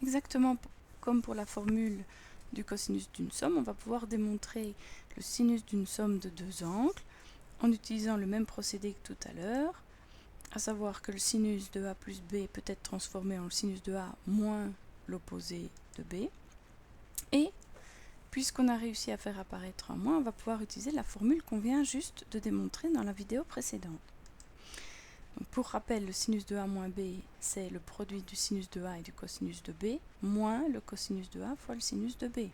Exactement comme pour la formule du cosinus d'une somme, on va pouvoir démontrer le sinus d'une somme de deux angles en utilisant le même procédé que tout à l'heure, à savoir que le sinus de A plus B peut être transformé en le sinus de A moins l'opposé de B. Et puisqu'on a réussi à faire apparaître un moins, on va pouvoir utiliser la formule qu'on vient juste de démontrer dans la vidéo précédente. Donc pour rappel, le sinus de A moins B, c'est le produit du sinus de A et du cosinus de B, moins le cosinus de A fois le sinus de B.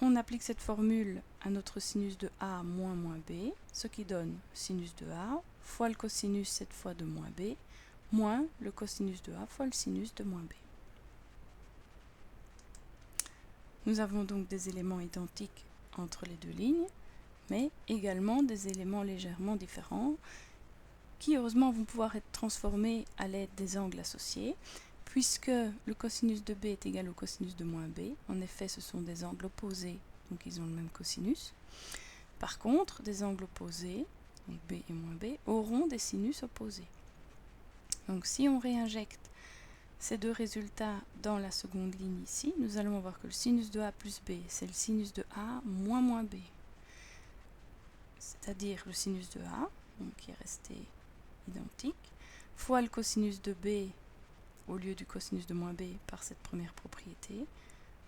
On applique cette formule à notre sinus de A moins moins B, ce qui donne sinus de A fois le cosinus cette fois de moins B, moins le cosinus de A fois le sinus de moins B. Nous avons donc des éléments identiques entre les deux lignes, mais également des éléments légèrement différents, qui heureusement vont pouvoir être transformés à l'aide des angles associés, puisque le cosinus de B est égal au cosinus de moins B. En effet, ce sont des angles opposés, donc ils ont le même cosinus. Par contre, des angles opposés, donc B et moins B, auront des sinus opposés. Donc si on réinjecte ces deux résultats dans la seconde ligne ici, nous allons voir que le sinus de A plus B, c'est le sinus de A moins moins B. C'est-à-dire le sinus de A, donc qui est resté identique, fois le cosinus de B au lieu du cosinus de moins B par cette première propriété,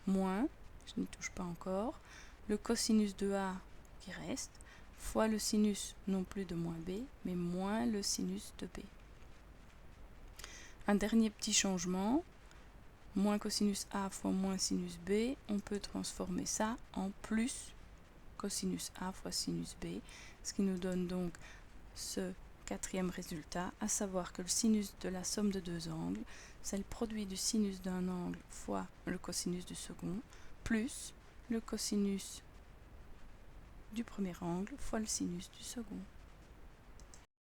moins, je n'y touche pas encore, le cosinus de A qui reste, fois le sinus non plus de moins B, mais moins le sinus de B. Un dernier petit changement, moins cosinus A fois moins sinus B, on peut transformer ça en plus cosinus A fois sinus B, ce qui nous donne donc ce quatrième résultat, à savoir que le sinus de la somme de deux angles, c'est le produit du sinus d'un angle fois le cosinus du second, plus le cosinus du premier angle fois le sinus du second.